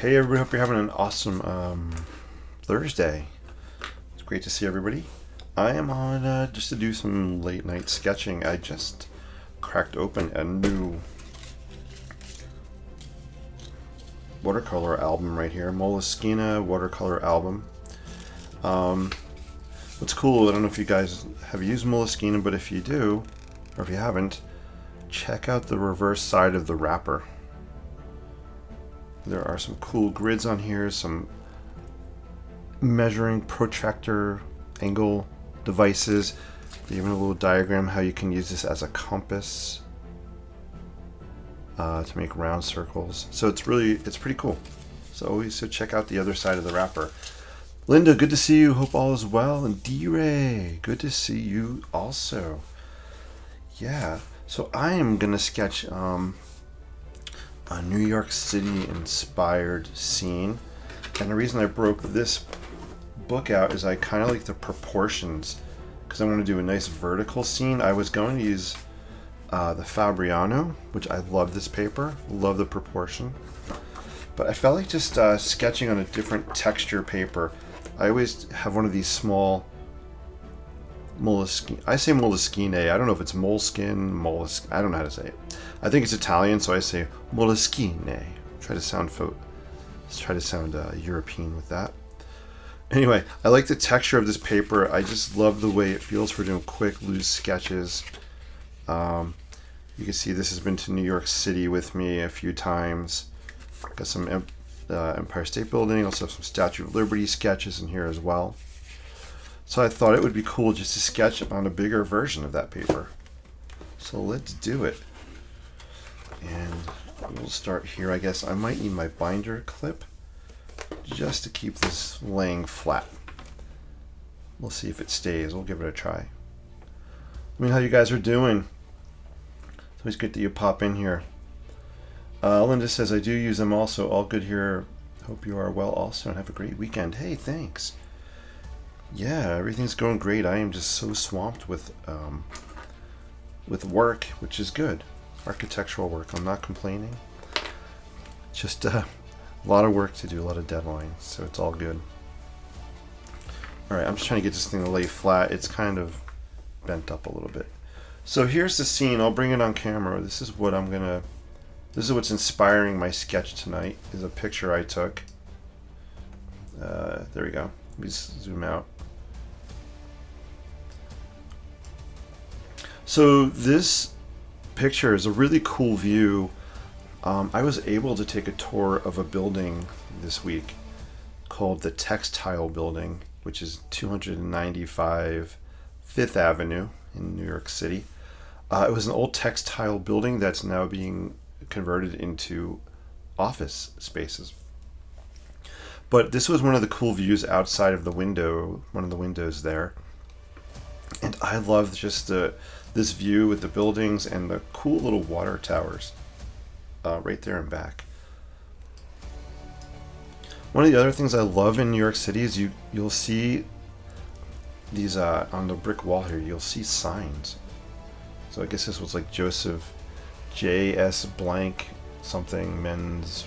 Hey everybody, hope you're having an awesome Thursday. It's great to see everybody. I am on just to do some late night sketching. I just cracked open a new watercolor album right here, Moleskine watercolor album. What's cool, I don't know if you guys have used Moleskine, but if you do, or if you haven't, check out the reverse side of the wrapper. There are some cool grids on here, some measuring protractor angle devices. Even a little diagram how you can use this as a compass to make round circles. So it's pretty cool. So check out the other side of the wrapper. Linda, good to see you. Hope all is well. And D-Ray, good to see you also. Yeah. So I am gonna sketch a New York City inspired scene, and the reason I broke this book out is I kind of like the proportions because I want to do a nice vertical scene. I was going to use the Fabriano, which I love this paper, love the proportion, but I felt like just sketching on a different texture paper. I always have one of these small Moleskine. I say Moleskine. I don't know if it's Moleskine, Moleskine. I don't know how to say it. I think it's Italian, so I say Moleskine. Try to sound European with that. Anyway, I like the texture of this paper. I just love the way it feels for doing quick, loose sketches. You can see this has been to New York City with me a few times. Got some Empire State Building. Also have some Statue of Liberty sketches in here as well. So I thought it would be cool just to sketch on a bigger version of that paper. So let's do it. And we'll start here. I guess I might need my binder clip just to keep this laying flat. We'll see if it stays. We'll give it a try. I mean, how you guys are doing? It's always good that you pop in here. Linda says, I do use them also. All good here. Hope you are well also and have a great weekend. Hey, thanks. Yeah, everything's going great. I am just so swamped with work, which is good. Architectural work. I'm not complaining. Just a lot of work to do, a lot of deadlines, so it's all good. All right, I'm just trying to get this thing to lay flat. It's kind of bent up a little bit. So here's the scene. I'll bring it on camera. This is what's inspiring my sketch tonight. Is a picture I took. There we go. Let me zoom out. So this picture is a really cool view. I was able to take a tour of a building this week called the Textile Building, which is 295 Fifth Avenue in New York City. It was an old textile building that's now being converted into office spaces. But this was one of the cool views outside of the window, one of the windows there. And I love just this view with the buildings and the cool little water towers right there and back. One of the other things I love in New York City is you'll see these on the brick wall here, you'll see signs. So I guess this was like Joseph J.S. blank something men's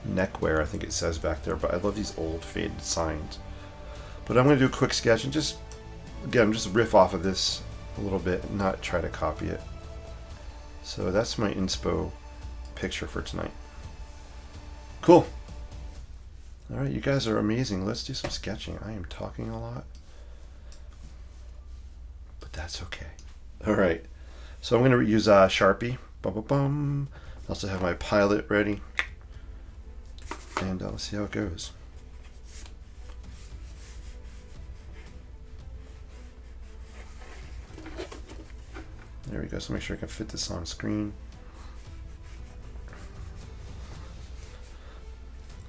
neckwear, I think it says back there, but I love these old faded signs. But I'm going to do a quick sketch and just riff off of this a little bit, not try to copy it. So that's my inspo picture for tonight. Cool. All right, you guys are amazing. Let's do some sketching. I am talking a lot, but that's okay. All right, so I'm going to use Sharpie. Bum, bum, bum. I also have my Pilot ready, and let's see how it goes. There we go. So make sure I can fit this on screen.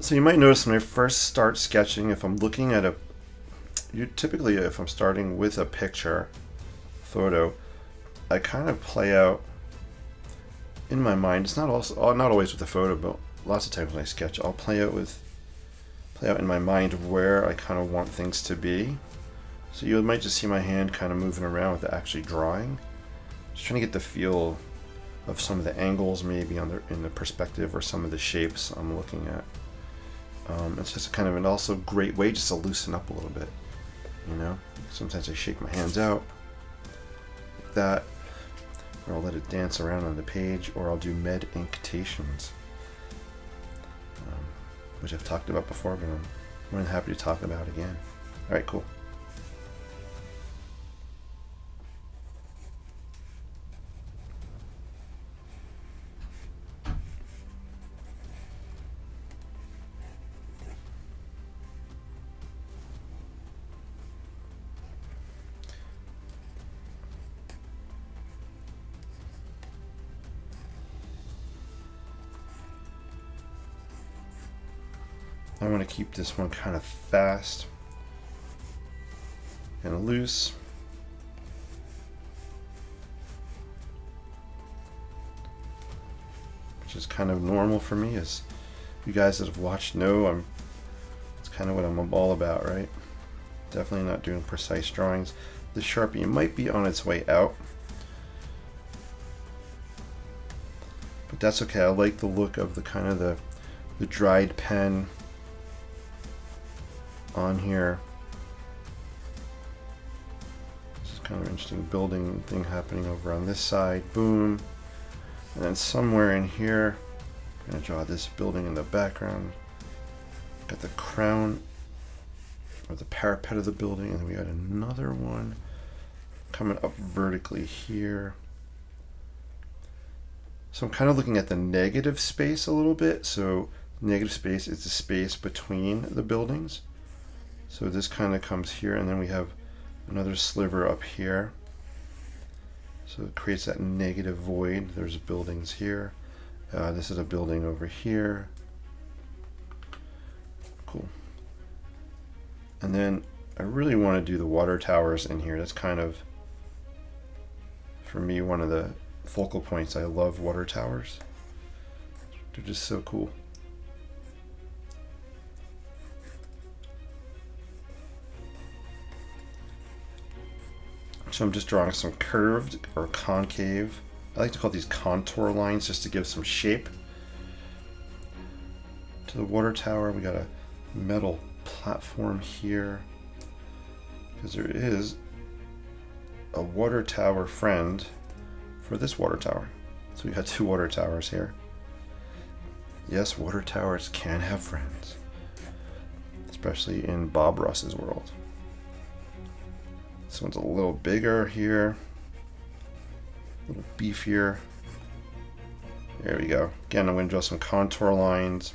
So you might notice when I first start sketching, if I'm looking at typically if I'm starting with a picture, photo, I kind of play out in my mind. It's not always with a photo, but lots of times when I sketch, I'll play out in my mind where I kind of want things to be. So you might just see my hand kind of moving around without actually drawing. Just trying to get the feel of some of the angles maybe in the perspective or some of the shapes I'm looking at. It's just kind of an also great way just to loosen up a little bit. You know, sometimes I shake my hands out like that, or I'll let it dance around on the page, or I'll do med inctations, which I've talked about before, but I'm more than happy to talk about again. All right, cool. I want to keep this one kind of fast and loose. Which is kind of normal for me, as you guys that have watched know. It's kind of what I'm all about, right? Definitely not doing precise drawings. The Sharpie might be on its way out, but that's okay. I like the look of the kind of the dried pen on here. This is kind of an interesting building thing happening over on this side. Boom. And then somewhere in here, I'm going to draw this building in the background. Got the crown or the parapet of the building, and then we got another one coming up vertically here. So I'm kind of looking at the negative space a little bit. So negative space is the space between the buildings. So this kind of comes here, and then we have another sliver up here. So it creates that negative void. There's buildings here. This is a building over here. Cool. And then I really want to do the water towers in here. That's kind of, for me, one of the focal points. I love water towers. They're just so cool. So I'm just drawing some curved or concave. I like to call these contour lines just to give some shape to the water tower. We got a metal platform here because there is a water tower friend for this water tower. So we got two water towers here. Yes, water towers can have friends, especially in Bob Ross's world. This one's a little bigger here, a little beefier. There we go. Again, I'm going to draw some contour lines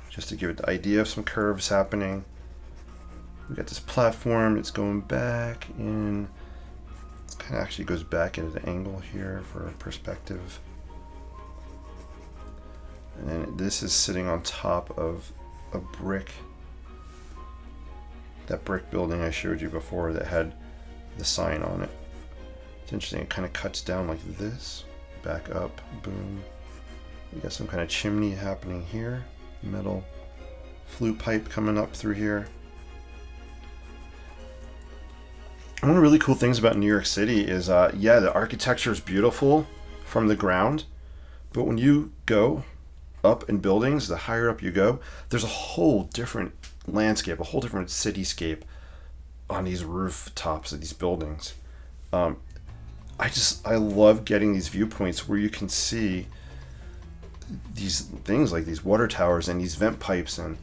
just to give it the idea of some curves happening. We got this platform. It's going back in. It kind of actually goes back into the angle here for perspective. And then this is sitting on top of a brick. That brick building I showed you before that had the sign on it. It's interesting, it kind of cuts down like this, back up, boom. We got some kind of chimney happening here, metal flue pipe coming up through here. One of the really cool things about New York City is, yeah, the architecture is beautiful from the ground, but when you go up in buildings, the higher up you go, there's a whole different landscape, a whole different cityscape on these rooftops of these buildings. I love getting these viewpoints where you can see these things like these water towers and these vent pipes and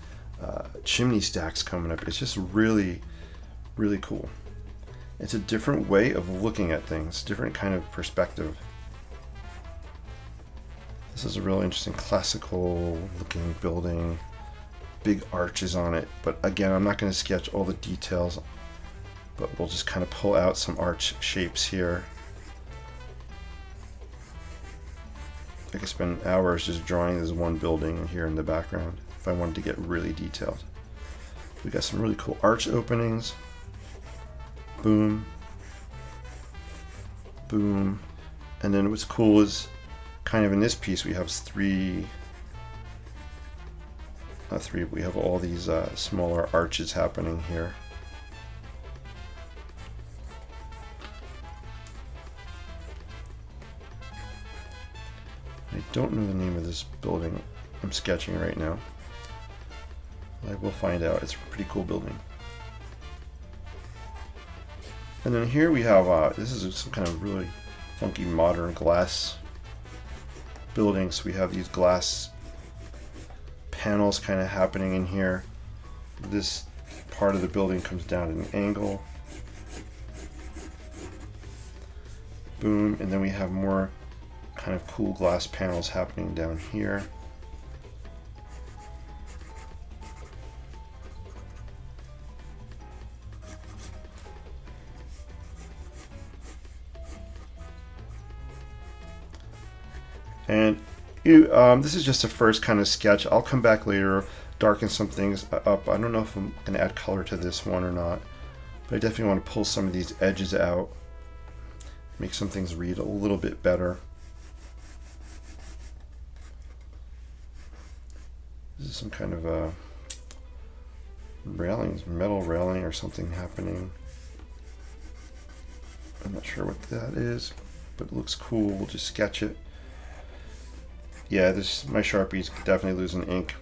chimney stacks coming up. It's just really, really cool. It's a different way of looking at things, different kind of perspective. This is a real interesting classical looking building. Big arches on it, but again, I'm not going to sketch all the details, but we'll just kind of pull out some arch shapes here. I could spend hours just drawing this one building here in the background if I wanted to get really detailed. We got some really cool arch openings. Boom. Boom. And then what's cool is kind of in this piece we have we have all these smaller arches happening here. I don't know the name of this building I'm sketching right now. I will find out. It's a pretty cool building. And then here we have, this is some kind of really funky modern glass building. So we have these glass panels kind of happening in here. This part of the building comes down at an angle. Boom, and then we have more kind of cool glass panels happening down here. And this is just a first kind of sketch. I'll come back later, darken some things up. I don't know if I'm going to add color to this one or not, but I definitely want to pull some of these edges out, make some things read a little bit better. This is some kind of a railings, metal railing or something happening. I'm not sure what that is, but it looks cool. We'll just sketch it. Yeah, this my Sharpie's definitely losing ink.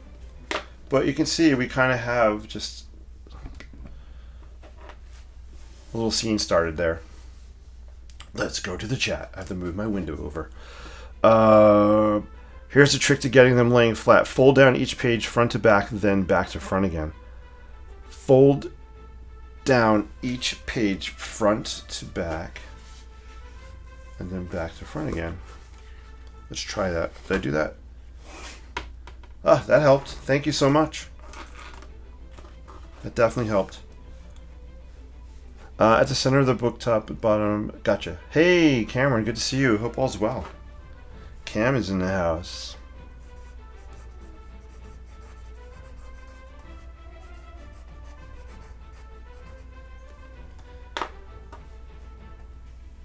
But you can see we kind of have just a little scene started there. Let's go to the chat. I have to move my window over. Here's a trick to getting them laying flat. Fold down each page front to back, then back to front again. Fold down each page front to back, and then back to front again. Let's try that. Did I do that? Ah, that helped. Thank you so much. That definitely helped. At the center of the book top at bottom. Gotcha. Hey, Cameron. Good to see you. Hope all's well. Cam is in the house.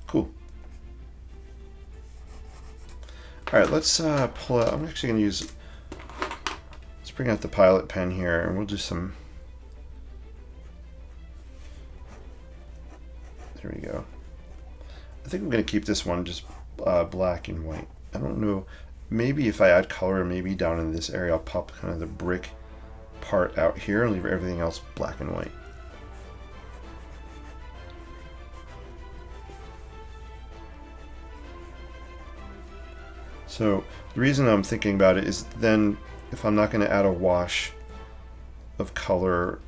Cool. All right, let's pull out. I'm actually going to use. Let's bring out the Pilot pen here, and we'll do some. There we go. I think I'm going to keep this one just black and white. I don't know. Maybe if I add color, maybe down in this area, I'll pop kind of the brick part out here and leave everything else black and white. So the reason I'm thinking about it is then if I'm not going to add a wash of color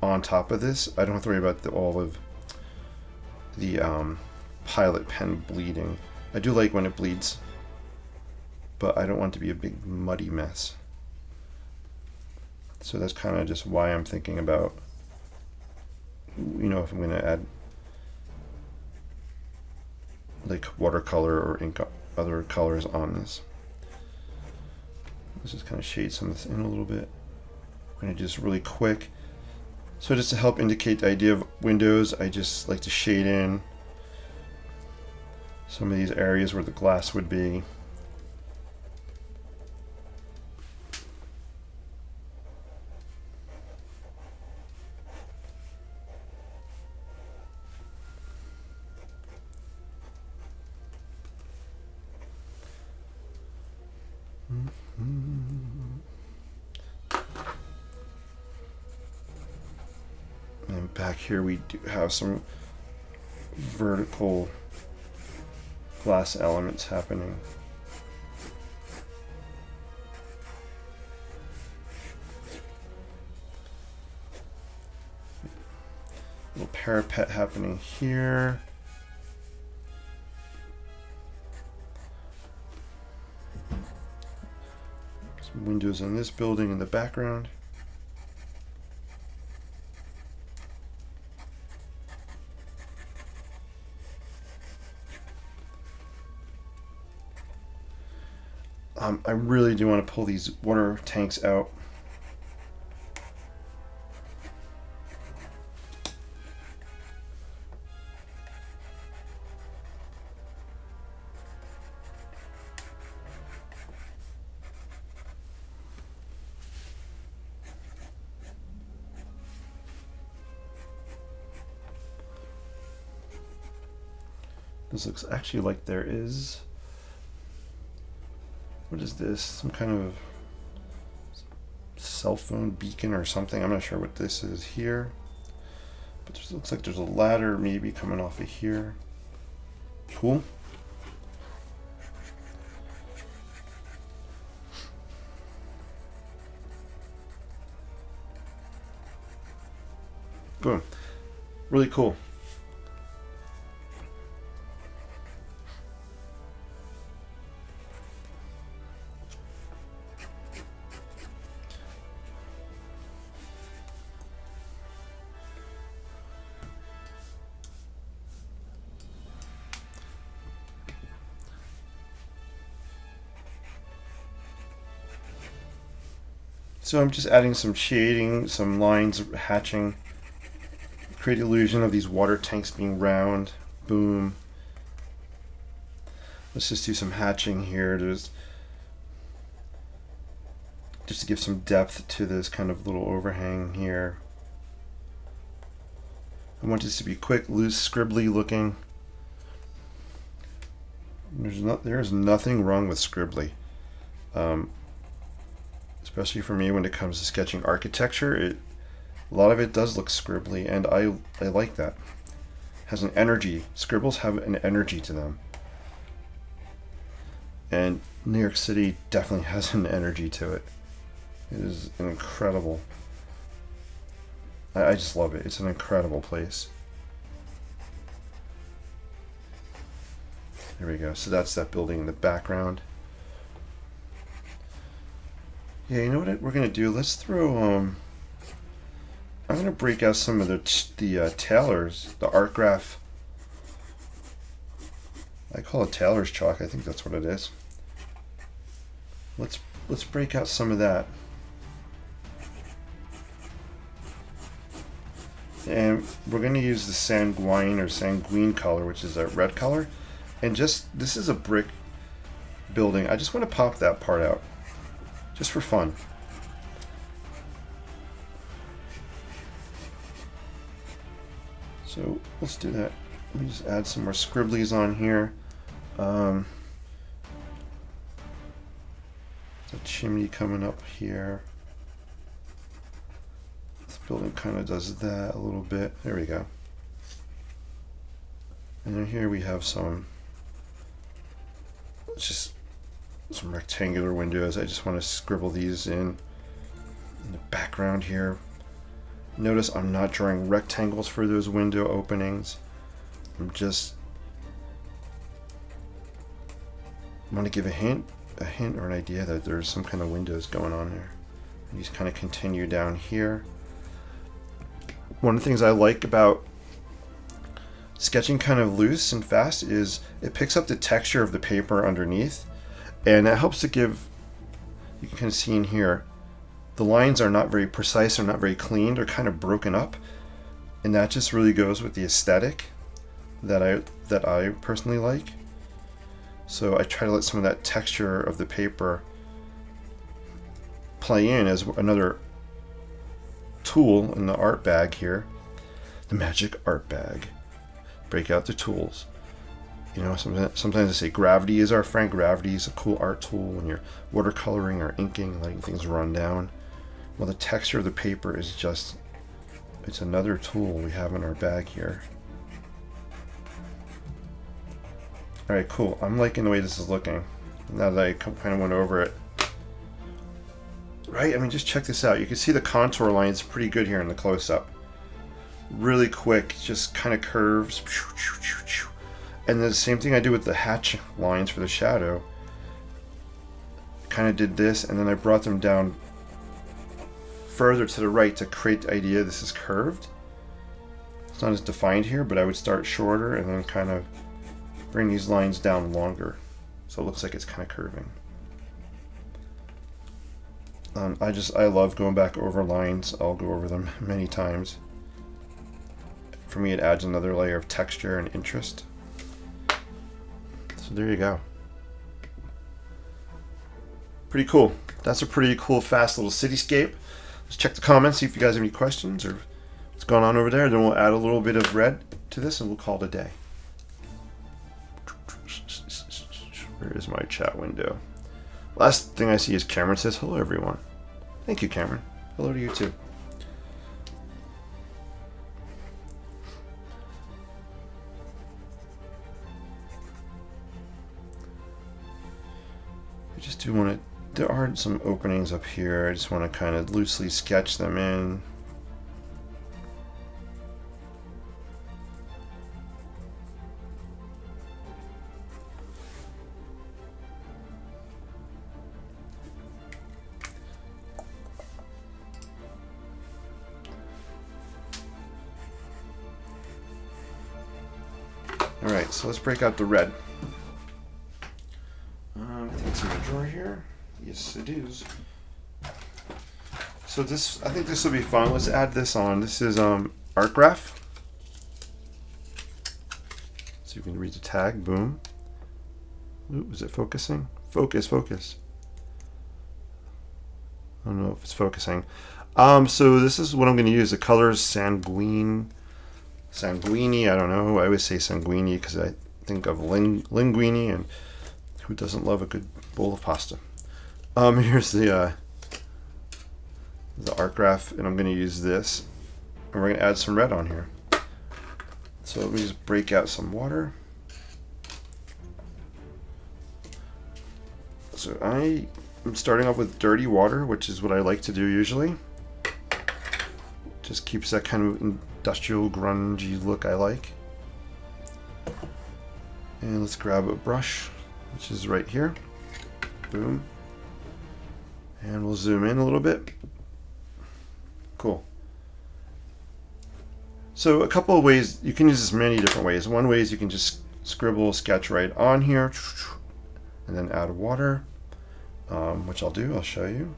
on top of this, I don't have to worry about all of the Pilot pen bleeding. I do like when it bleeds, but I don't want it to be a big muddy mess. So that's kind of just why I'm thinking about, you know, if I'm going to add like watercolor or ink, other colors on this. Let's just kind of shade some of this in a little bit. I'm going to just really quick. So just to help indicate the idea of windows, I just like to shade in some of these areas where the glass would be. And back here we do have some vertical glass elements happening. A little parapet happening here. Some windows in this building in the background. I really do want to pull these water tanks out. This looks actually like there is. What is this? Some kind of cell phone beacon or something. I'm not sure what this is here. But it looks like there's a ladder maybe coming off of here. Cool. Boom. Really cool. So I'm just adding some shading, some lines hatching, create illusion of these water tanks being round. Boom. Let's just do some hatching here just to give some depth to this kind of little overhang here. I want this to be quick, loose, scribbly looking. There's nothing wrong with scribbly. Especially for me when it comes to sketching architecture, a lot of it does look scribbly, and I like that. It has an energy. Scribbles have an energy to them. And New York City definitely has an energy to it. It is an incredible. I just love it. It's an incredible place. There we go. So that's that building in the background. Yeah, you know what we're gonna do? Let's throw. I'm gonna break out some of the Taylor's, the art graph. I call it Taylor's chalk. I think that's what it is. Let's break out some of that. And we're gonna use the sanguine color, which is a red color. And this is a brick building. I just want to pop that part out. Just for fun. So let's do that. Let me just add some more scribblies on here. The chimney coming up here. This building kind of does that a little bit. There we go. And then here we have some rectangular windows. I just want to scribble these in the background here. Notice I'm not drawing rectangles for those window openings. I'm just want to give a hint or an idea that there's some kind of windows going on there. And these kind of continue down here. One of the things I like about sketching kind of loose and fast is it picks up the texture of the paper underneath. And that helps to give, you can kind of see in here, the lines are not very precise, they're not very clean, they're kind of broken up. And that just really goes with the aesthetic that I personally like. So I try to let some of that texture of the paper play in as another tool in the art bag here. The magic art bag. Break out the tools. You know, sometimes I say gravity is our friend. Gravity is a cool art tool when you're watercoloring or inking, letting things run down. Well, the texture of the paper is just, it's another tool we have in our bag here. All right, cool. I'm liking the way this is looking. Now that I kind of went over it. Right, I mean, just check this out. You can see the contour lines pretty good here in the close-up. Really quick, just kind of curves. And the same thing I do with the hatch lines for the shadow. Kind of did this, and then I brought them down further to the right to create the idea this is curved. It's not as defined here, but I would start shorter and then kind of bring these lines down longer. So it looks like it's kind of curving. I love going back over lines. I'll go over them many times. For me, it adds another layer of texture and interest. So there you go. Pretty cool. That's a pretty cool, fast little cityscape. Let's check the comments, see if you guys have any questions or what's going on over there. Then we'll add a little bit of red to this and we'll call it a day. Where is my chat window? Last thing I see is Cameron says, hello everyone. Thank you, Cameron. Hello to you too. I just do want to, there are some openings up here. I just want to kind of loosely sketch them in. All right, so let's break out the red. I think it's in the drawer here. Yes, it is. So this, I think this will be fun. Let's add this on. This is art graph. So you can read the tag. Boom. Ooh, is it focusing? Focus, focus. I don't know if it's focusing. So this is what I'm going to use. The color is sanguine. Sanguini, I don't know. I always say sanguini because I think of linguine, and who doesn't love a good bowl of pasta? Here's the art graph, and I'm going to use this, and we're going to add some red on here. So let me just break out some water. So I am starting off with dirty water, which is what I like to do usually. Just keeps that kind of industrial grungy look I like. And let's grab a brush, which is right here. Boom. And we'll zoom in a little bit. Cool. So a couple of ways, you can use this many different ways. One way is you can just scribble, sketch right on here, and then add water, which I'll do, I'll show you.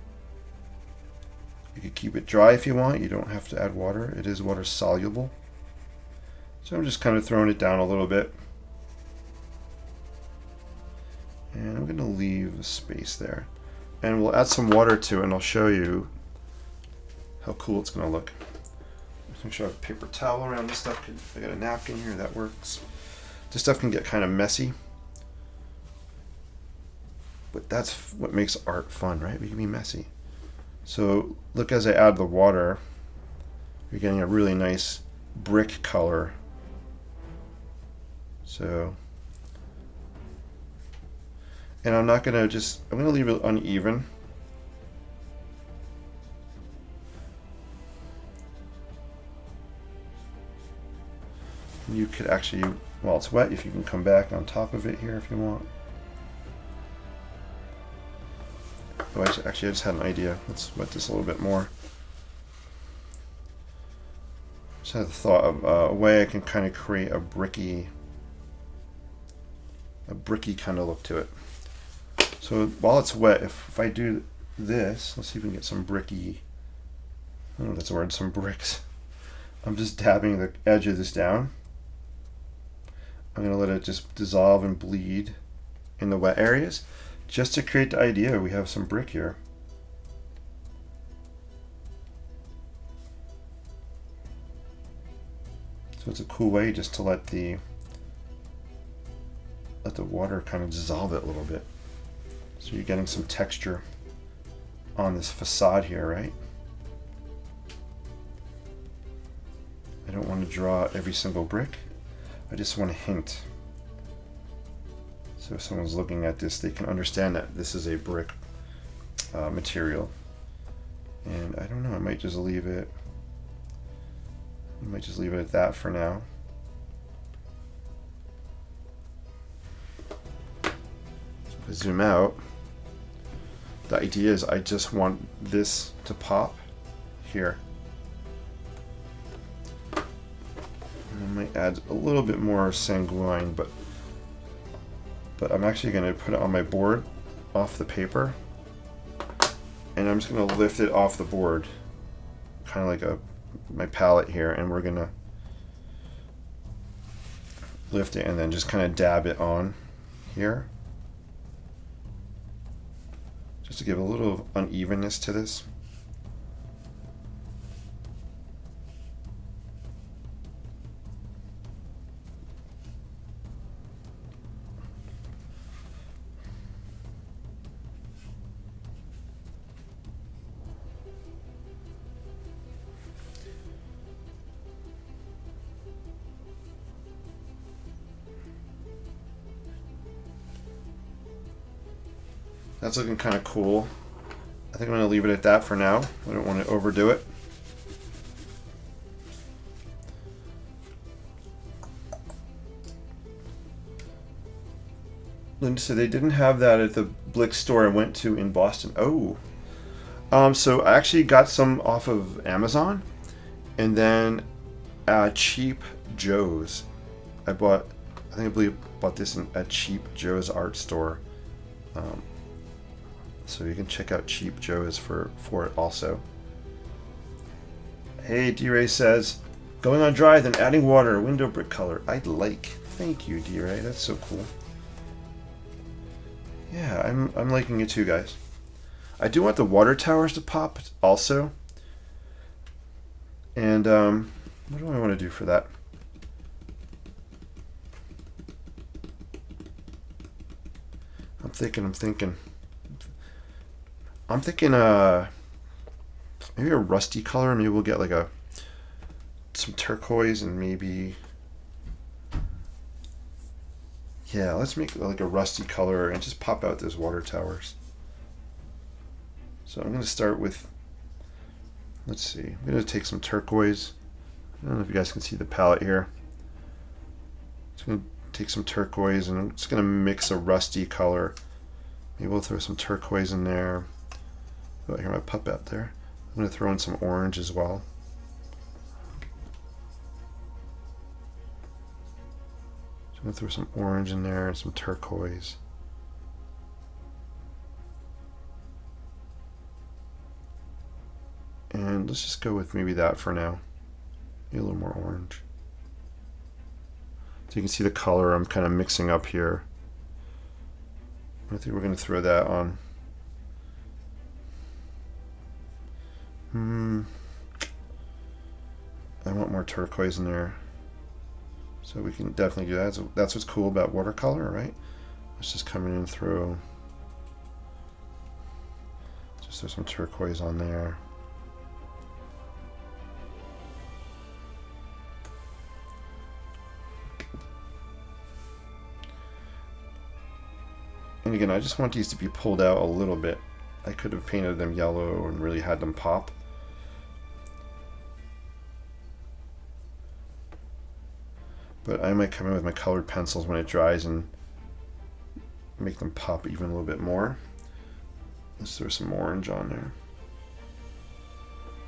You could keep it dry if you want. You don't have to add water. It is water soluble. So I'm just kind of throwing it down a little bit. And I'm going to leave a space there. And we'll add some water to it, and I'll show you how cool it's going to look. Make sure I have a paper towel around this stuff. I got a napkin here, that works. This stuff can get kind of messy. But that's what makes art fun, right? We can be messy. So look, as I add the water, you're getting a really nice brick color. So, and I'm not gonna just, I'm gonna leave it uneven. You could actually, while it's wet, if you can come back on top of it here if you want. Oh, actually, I just had an idea. Let's wet this a little bit more. Just had the thought of a way I can kind of create a bricky kind of look to it. So while it's wet, if I do this, let's see if we can get some bricky, I don't know if that's a word, some bricks. I'm just dabbing the edge of this down. I'm going to let it just dissolve and bleed in the wet areas, just to create the idea we have some brick here. So it's a cool way just to let the water kind of dissolve it a little bit. So you're getting some texture on this facade here, right? I don't want to draw every single brick. I just want to hint. So if someone's looking at this, they can understand that this is a brick material. And I don't know, I might just leave it. At that for now. So if I zoom out, the idea is I just want this to pop here. And I might add a little bit more sanguine, but I'm actually going to put it on my board off the paper, and I'm just going to lift it off the board, kind of like my palette here, and we're going to lift it and then just kind of dab it on here, just to give a little unevenness to this. That's looking kind of cool. I think I'm going to leave it at that for now. I don't want to overdo it. Linda said they didn't have that at the Blick store I went to in Boston. Oh. So I actually got some off of Amazon, and then Cheap Joe's. I believe bought this at Cheap Joe's art store. So you can check out Cheap Joe's for it also. Hey, D-Ray says, going on dry, then adding water, window brick color. I'd like. Thank you, D-Ray. That's so cool. Yeah, I'm liking it too, guys. I do want the water towers to pop also. And what do I want to do for that? I'm thinking maybe a rusty color. Maybe we'll get like some turquoise and maybe, yeah, let's make like a rusty color and just pop out those water towers. So I'm going to start with, let's see, I'm going to take some turquoise. I don't know if you guys can see the palette here. Just going to take some turquoise and I'm just going to mix a rusty color. Maybe we'll throw some turquoise in there. Oh, I hear my pup out there. I'm going to throw in some orange as well. So I'm going to throw some orange in there and some turquoise. And let's just go with maybe that for now. Maybe a little more orange. So you can see the color I'm kind of mixing up here. I think we're going to throw that on. I want more turquoise in there. So we can definitely do that. So that's what's cool about watercolor, right? Let's just come in and throw some turquoise on there. And again, I just want these to be pulled out a little bit. I could have painted them yellow and really had them pop. But I might come in with my colored pencils when it dries and make them pop even a little bit more. Let's throw some orange on there.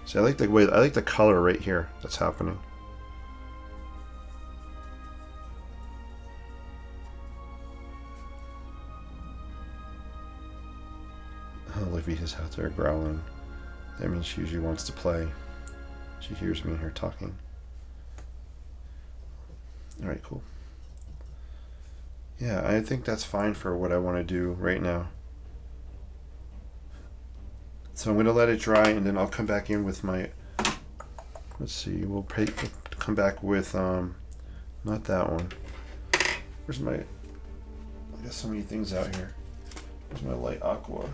See, I like the color right here that's happening. Olivia's out there growling. That means she usually wants to play. She hears me and her talking. Alright, cool. Yeah, I think that's fine for what I want to do right now. So I'm going to let it dry and then I'll come back in with my, let's see, we'll come back with, not that one. Where's my, I got so many things out here. Where's my light aqua?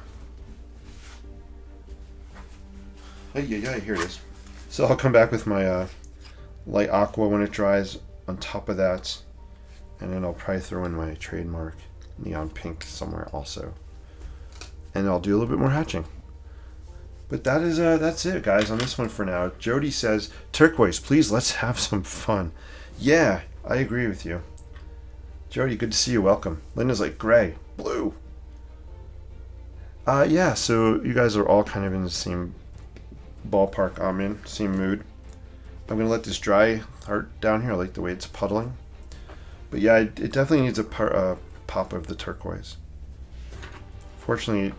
Oh, yeah, here it is. So I'll come back with my light aqua when it dries on top of that, and then I'll probably throw in my trademark neon pink somewhere also, and I'll do a little bit more hatching. But that is that's it, guys, on this one for now. Jody says turquoise, please, let's have some fun. Yeah, I agree with you, Jody. Good to see you. Welcome. Linda's like gray, blue. Yeah, so you guys are all kind of in the same ballpark I'm in, same mood. I'm going to let this dry hard down here. I like the way it's puddling. But yeah, it definitely needs a pop of the turquoise. Fortunately,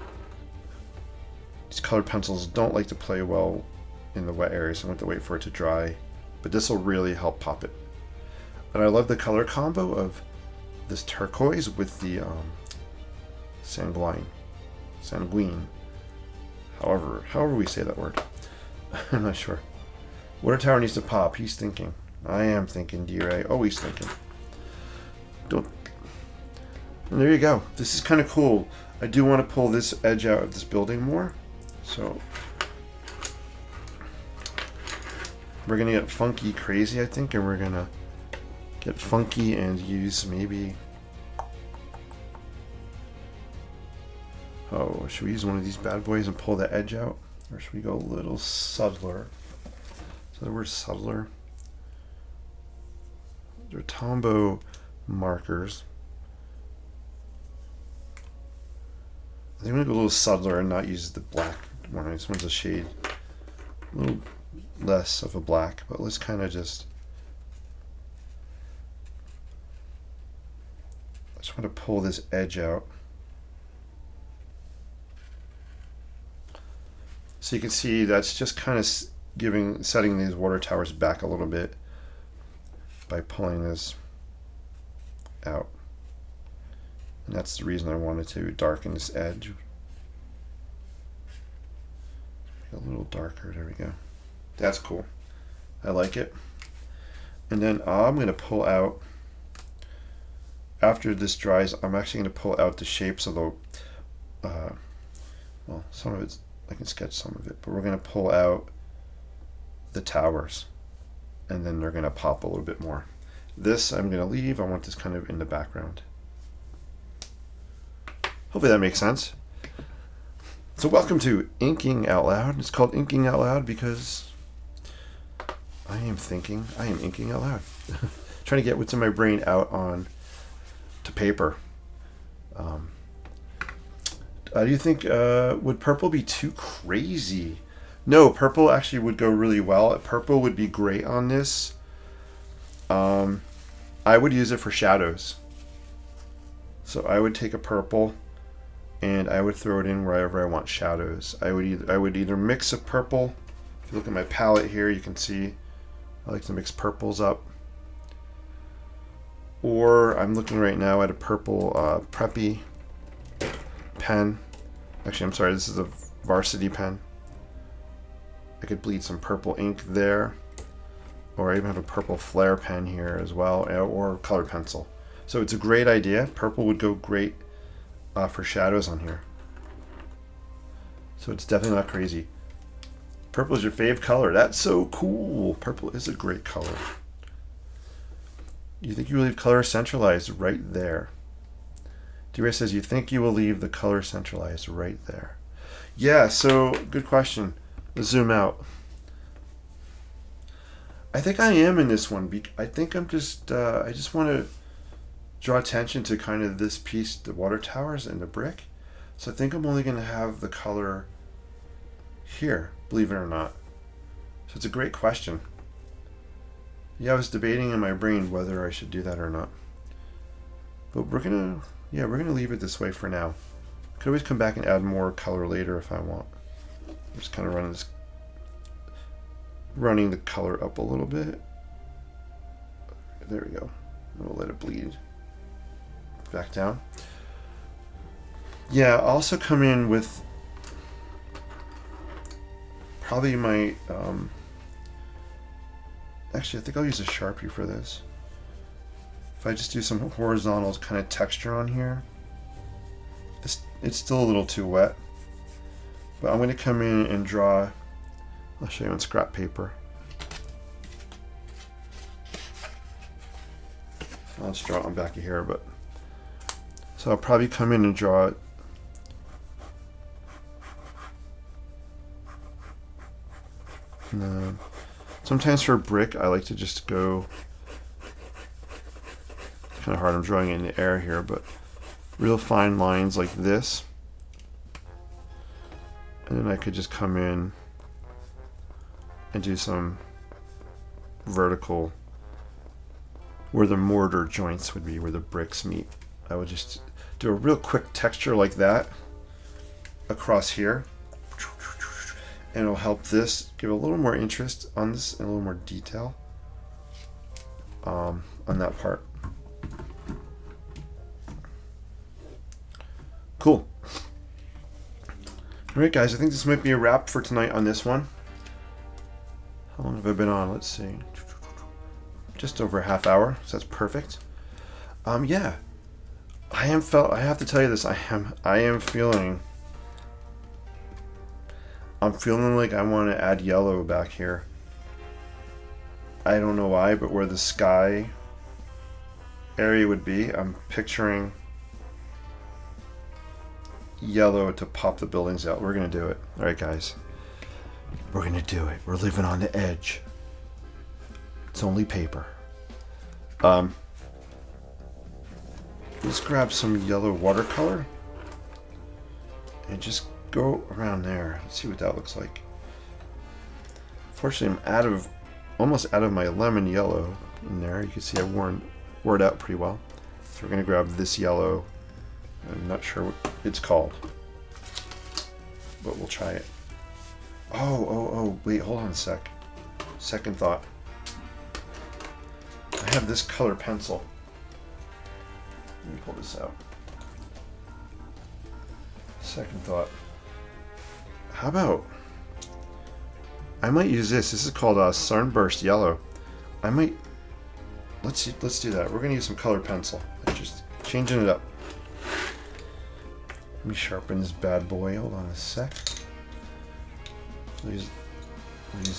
these colored pencils don't like to play well in the wet area, so I want to wait for it to dry. But this will really help pop it. And I love the color combo of this turquoise with the sanguine. However we say that word. I'm not sure. Water tower needs to pop. He's thinking. I am thinking, D-Ray. Always thinking. Don't. And there you go. This is kind of cool. I do want to pull this edge out of this building more. So we're going to get funky crazy, I think. And we're going to get funky and use maybe... Oh, should we use one of these bad boys and pull the edge out? Or should we go a little subtler? So the word subtler. They're Tombow markers. I think I'm going to go a little subtler and not use the black one. This one's a shade, a little less of a black, but let's kind of just, I just want to pull this edge out. So you can see that's just kind of setting these water towers back a little bit by pulling this out. And that's the reason I wanted to darken this edge. A little darker, there we go. That's cool. I like it. And then I'm going to pull out, after this dries, I'm actually going to pull out the shapes of the, well, some of it's, I can sketch some of it, but we're going to pull out the towers, and then they're going to pop a little bit more. This I'm going to leave. I want this kind of in the background. Hopefully that makes sense. So welcome to Inking Out Loud. It's called Inking Out Loud because I am inking out loud. Trying to get what's in my brain out on to paper. Do you think, would purple be too crazy? No, purple actually would go really well. Purple would be great on this. I would use it for shadows. So I would take a purple and I would throw it in wherever I want shadows. I would either mix a purple. If you look at my palette here, you can see I like to mix purples up. Or I'm looking right now at a purple preppy pen. Actually, I'm sorry, this is a varsity pen. I could bleed some purple ink there. Or I even have a purple flare pen here as well, or colored pencil. So it's a great idea. Purple would go great for shadows on here. So it's definitely not crazy. Purple is your fave color. That's so cool. Purple is a great color. You think you will leave color centralized right there? D-Ray says you think you will leave the color centralized right there. Yeah, so good question. Let's zoom out. I think I am in this one. I think I'm just, I just want to draw attention to kind of this piece, the water towers and the brick. So I think I'm only going to have the color here, believe it or not. So it's a great question. Yeah, I was debating in my brain whether I should do that or not. But we're going to leave it this way for now. I could always come back and add more color later if I want. I'm just kind of running the color up a little bit. There we go. We'll let it bleed back down. Yeah, I'll also come in with probably my actually I think I'll use a Sharpie for this. If I just do some horizontal kind of texture on here, it's still a little too wet, but I'm going to come in and draw. I'll show you on scrap paper. I'll just draw it on back of here, but so I'll probably come in and draw it. No. Sometimes for a brick, I like to just go. It's kind of hard. I'm drawing it in the air here, but real fine lines like this, and then I could just come in and do some vertical where the mortar joints would be, where the bricks meet. I would just do a real quick texture like that across here, and it'll help this give a little more interest on this and a little more detail on that part. Cool. All right, guys, I think this might be a wrap for tonight on this one. How long have I been on? Let's see. Just over a half hour, so that's perfect. Yeah. I have to tell you this. I'm feeling like I want to add yellow back here. I don't know why, but where the sky area would be, I'm picturing yellow to pop the buildings out. We're going to do it. All right, guys. We're going to do it. We're living on the edge. It's only paper. Let's grab some yellow watercolor and just go around there. Let's see what that looks like. Fortunately, I'm almost out of my lemon yellow in there. You can see I wore it out pretty well. So we're going to grab this yellow. I'm not sure what it's called, but we'll try it. Oh, wait, hold on a sec. Second thought. I have this color pencil. Let me pull this out. Second thought. How about I might use this. This is called Sunburst Yellow. Let's do that. We're gonna use some color pencil. Just changing it up. Let me sharpen this bad boy. Hold on a sec. I'll use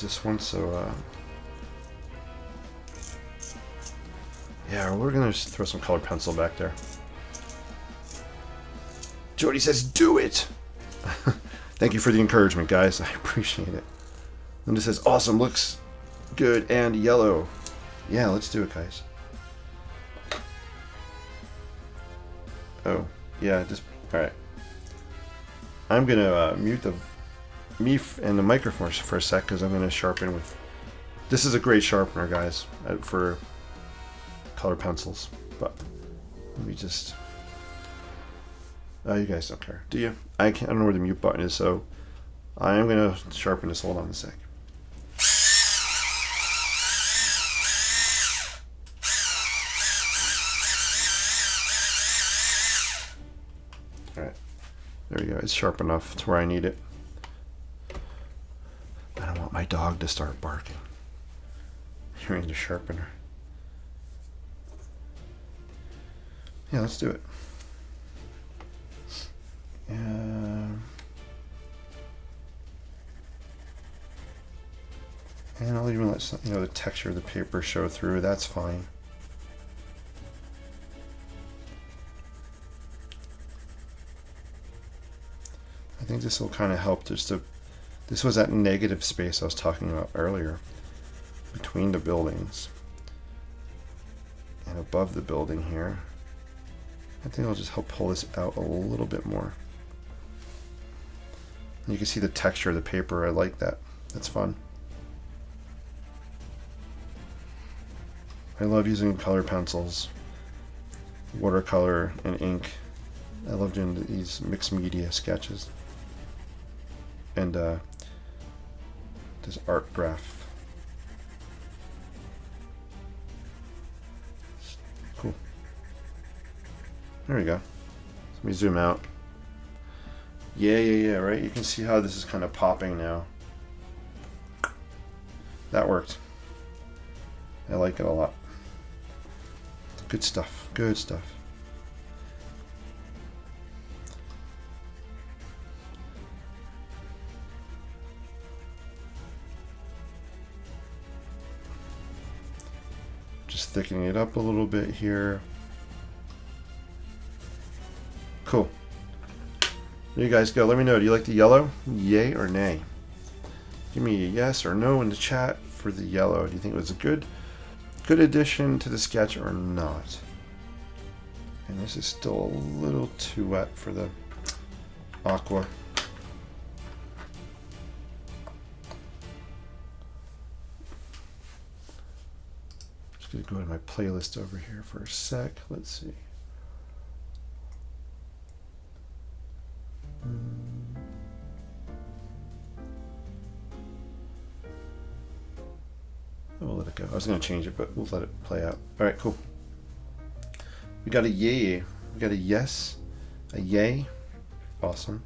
this one. So yeah, we're gonna just throw some colored pencil back there. Jody says, "Do it." Thank you for the encouragement, guys. I appreciate it. Linda says, "Awesome, looks good and yellow." Yeah, let's do it, guys. Oh, yeah, just all right. I'm gonna mute me and the microphone for a sec because I'm gonna sharpen with. This is a great sharpener, guys, for color pencils. But let me just. You guys don't care, do you? I don't know where the mute button is, so I am gonna sharpen this. Hold on a sec. All right, there we go. It's sharp enough to where I need it. I don't want my dog to start barking hearing the sharpener. Yeah, let's do it. And I'll even let the texture of the paper show through. That's fine. I think this will kind of help just to. This was that negative space I was talking about earlier between the buildings and above the building here. I think I'll just help pull this out a little bit more. You can see the texture of the paper. I like that. That's fun. I love using color pencils, watercolor, and ink. I love doing these mixed media sketches. And this art graph. Cool. There we go. Let me zoom out. Yeah, right? You can see how this is kind of popping now. That worked. I like it a lot. Good stuff. Good stuff. Just thickening it up a little bit here. Cool. There you guys go. Let me know. Do you like the yellow? Yay or nay? Give me a yes or no in the chat for the yellow. Do you think it was a good addition to the sketch or not? And this is still a little too wet for the aqua. Just gonna go to my playlist over here for a sec. Let's see. We'll let it go. I was going to change it, but we'll let it play out. All right, cool. We got a yay. We got a yes, a yay. Awesome.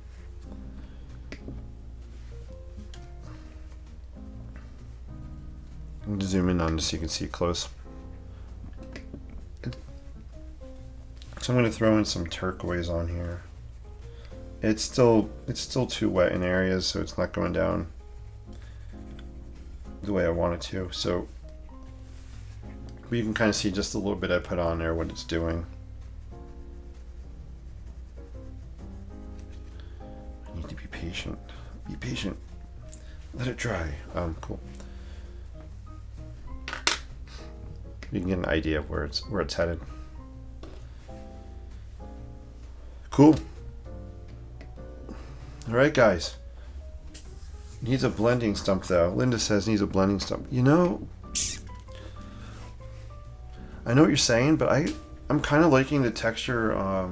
I'm going to zoom in on this so you can see it close. So I'm going to throw in some turquoise on here. It's still too wet in areas, so it's not going down the way I want it to. So you can kind of see just a little bit I put on there what it's doing. patient. Be patient. Let it dry. Cool. You can get an idea of where it's headed. Cool. All right, guys. Needs a blending stump, though. Linda says needs a blending stump. You know, I know what you're saying, but I'm kind of liking the texture. I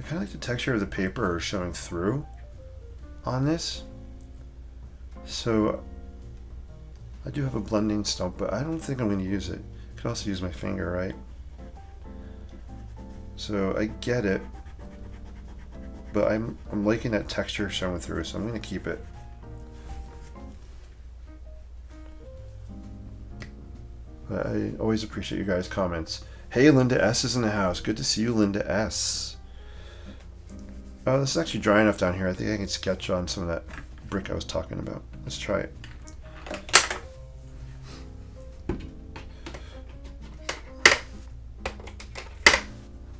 kind of like the texture of the paper showing through on this. So I do have a blending stump, but I don't think I'm going to use it. I could also use my finger, right? So I get it, but I'm liking that texture showing through, so I'm going to keep it. But I always appreciate you guys' comments. Hey, Linda S is in the house. Good to see you, Linda S. Oh, this is actually dry enough down here. I think I can sketch on some of that brick I was talking about. Let's try it.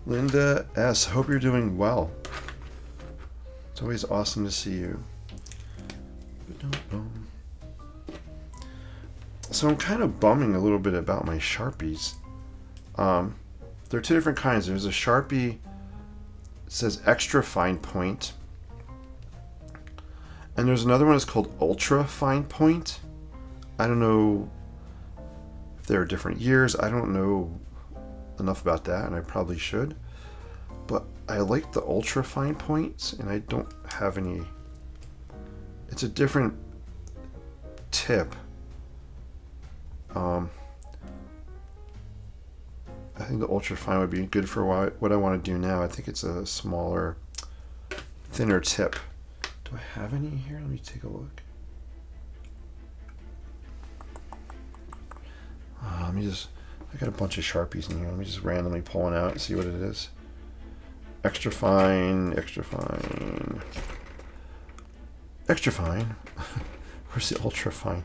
Linda S, hope you're doing well. It's always awesome to see you. So I'm kind of bumming a little bit about my Sharpies. There are two different kinds. There's a Sharpie, it says extra fine point. And there's another one that's called ultra fine point. I don't know if there are different years. I don't know enough about that, and I probably should. But I like the ultra fine points, and I don't have any. It's a different tip. I think the ultra fine would be good for what I want to do now. I think it's a smaller, thinner tip. Do I have any here? Let me take a look. I got a bunch of Sharpies in here. Let me just randomly pull one out and see what it is. Extra fine, extra fine, extra fine. Where's the ultra fine?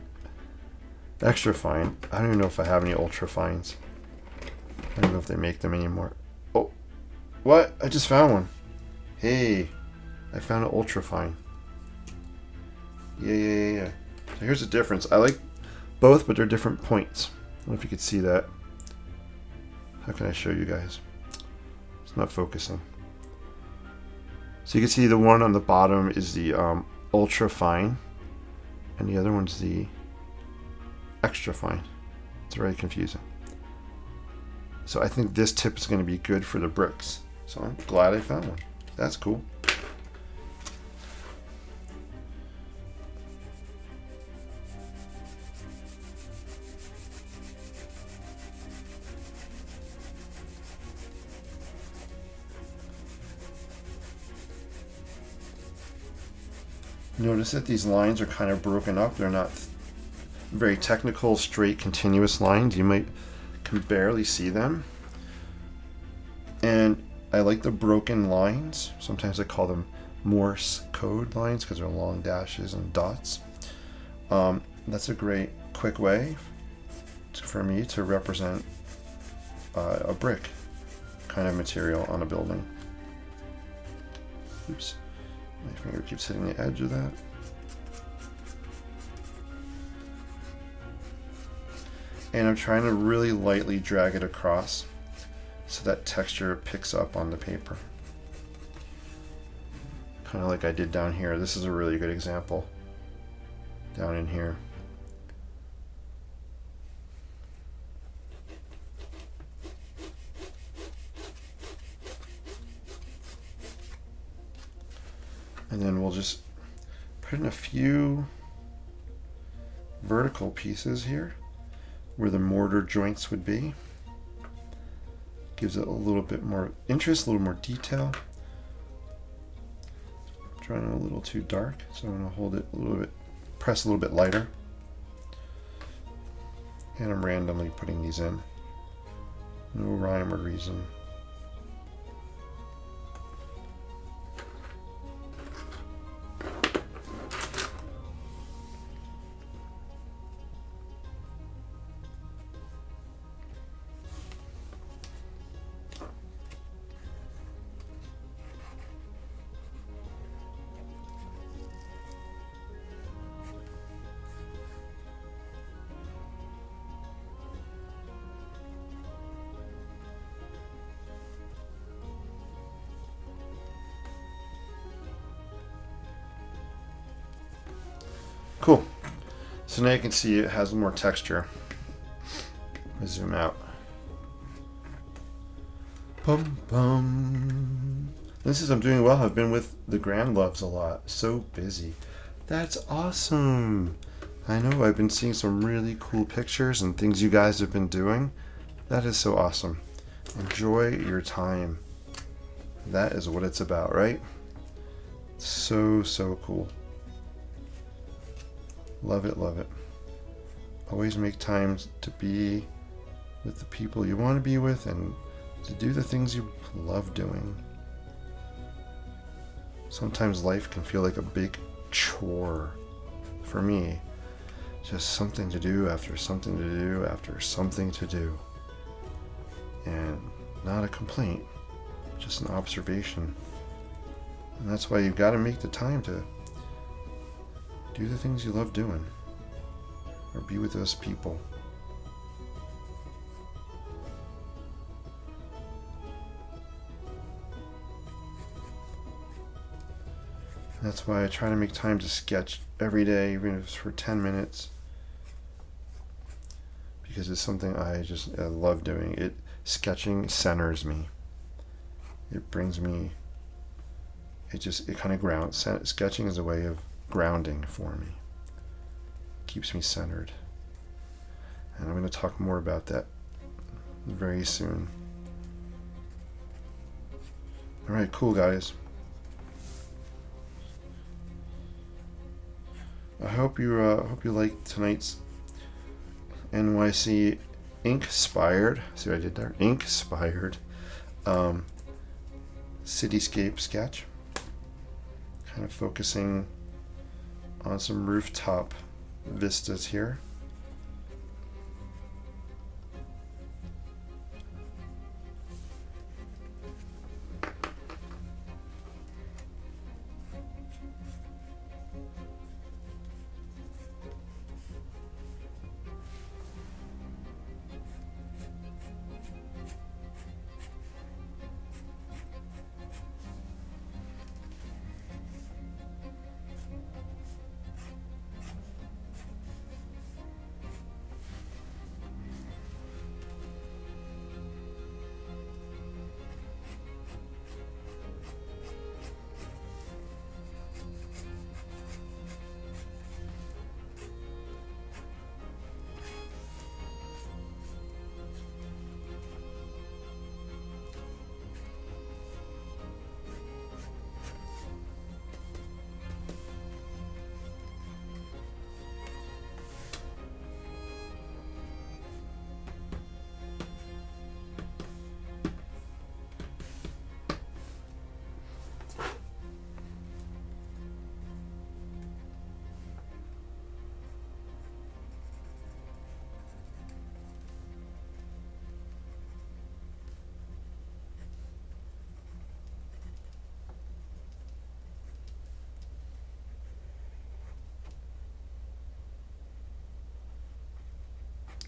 Extra fine. I don't even know if I have any ultra fines. I don't know if they make them anymore. Oh, what? I just found one. Hey, I found an ultra fine. Yeah. So here's the difference. I like both, but they're different points. I don't know if you could see that. How can I show you guys? It's not focusing. So you can see the one on the bottom is the ultra fine, and the other one's the extra fine. It's very confusing. So I think this tip is going to be good for the bricks. So I'm glad I found one. That's cool. Notice that these lines are kind of broken up. They're not very technical, straight, continuous lines. You can barely see them. And I like the broken lines. Sometimes I call them Morse code lines because they're long dashes and dots. That's a great, quick way for me to represent a brick kind of material on a building. Oops. My finger keeps hitting the edge of that. And I'm trying to really lightly drag it across so that texture picks up on the paper. Kind of like I did down here. This is a really good example. Down in here. And then we'll just put in a few vertical pieces here where the mortar joints would be. Gives it a little bit more interest, a little more detail. Trying a little too dark, so I'm going to hold it a little bit, press a little bit lighter. And I'm randomly putting these in. No rhyme or reason. Cool. So now you can see it has more texture. Let me zoom out. Bum bum. This is I'm doing well. I've been with the Grand Loves a lot. So busy. That's awesome. I know I've been seeing some really cool pictures and things you guys have been doing. That is so awesome. Enjoy your time. That is what it's about, right? So, so cool. Love it, love it. Always make time to be with the people you want to be with and to do the things you love doing. Sometimes life can feel like a big chore. For me, just something to do after something to do after something to do. And not a complaint, just an observation. And that's why you've got to make the time to do the things you love doing or be with those people. That's why I try to make time to sketch every day, even if it's for 10 minutes. Because it's something I love doing. Sketching centers me. It brings me, it kind of grounds. Sketching is a way of grounding for me. Keeps me centered. And I'm going to talk more about that very soon. All right, cool guys. I hope you liked tonight's NYC INKspired. See what I did there? INKspired cityscape sketch. Kind of focusing on some rooftop vistas here.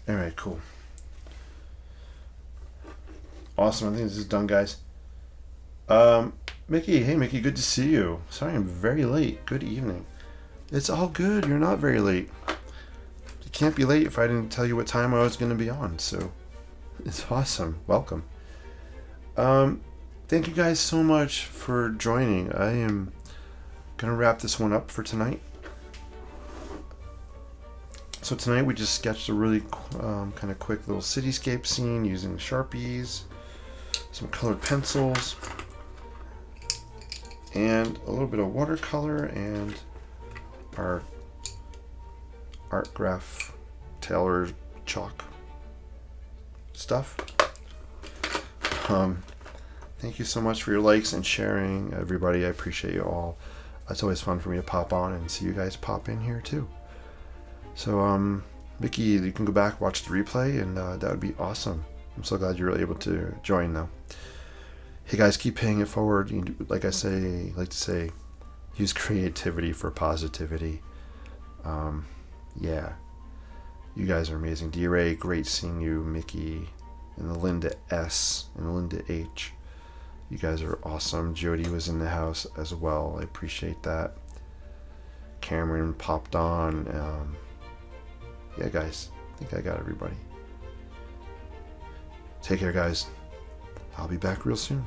All right, cool. Awesome. I think this is done, guys. Mickey, hey Mickey, good to see you. Sorry I'm very late. Good evening. It's all good. You're not very late. You can't be late if I didn't tell you what time I was going to be on. So it's awesome. Welcome. Thank you guys so much for joining. I am going to wrap this one up for tonight. So tonight we just sketched a really kind of quick little cityscape scene using Sharpies, some colored pencils, and a little bit of watercolor and our art graph Taylor chalk stuff. Thank you so much for your likes and sharing, everybody. I appreciate you all. It's always fun for me to pop on and see you guys pop in here too. So, Mickey, you can go back, watch the replay, and that would be awesome. I'm so glad you were able to join, though. Hey, guys, keep paying it forward. Like to say, use creativity for positivity. Yeah, you guys are amazing. D-Ray, great seeing you. Mickey, and the Linda S, and the Linda H. You guys are awesome. Jody was in the house as well. I appreciate that. Cameron popped on. Yeah, guys, I think I got everybody. Take care, guys. I'll be back real soon.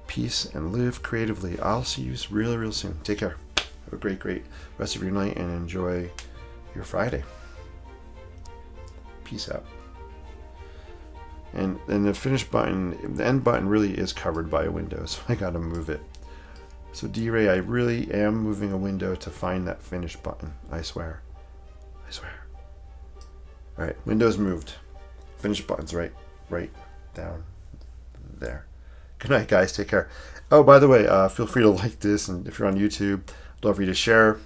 Peace and live creatively. I'll see you real soon. Take care. Have a great rest of your night and enjoy your Friday. Peace out. And the finish button, the end button really is covered by a window, so I gotta move it. So D-Ray, I really am moving a window to find that finish button. I swear. Alright, window's moved. Finish button's right down there. Good night, guys. Take care. Oh, by the way, feel free to like this, and if you're on YouTube, I'd love for you to share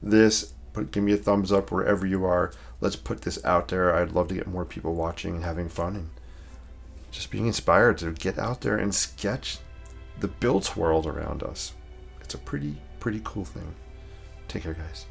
this. Give me a thumbs up wherever you are. Let's put this out there. I'd love to get more people watching and having fun and just being inspired to get out there and sketch the built world around us. It's a pretty cool thing. Take care, guys.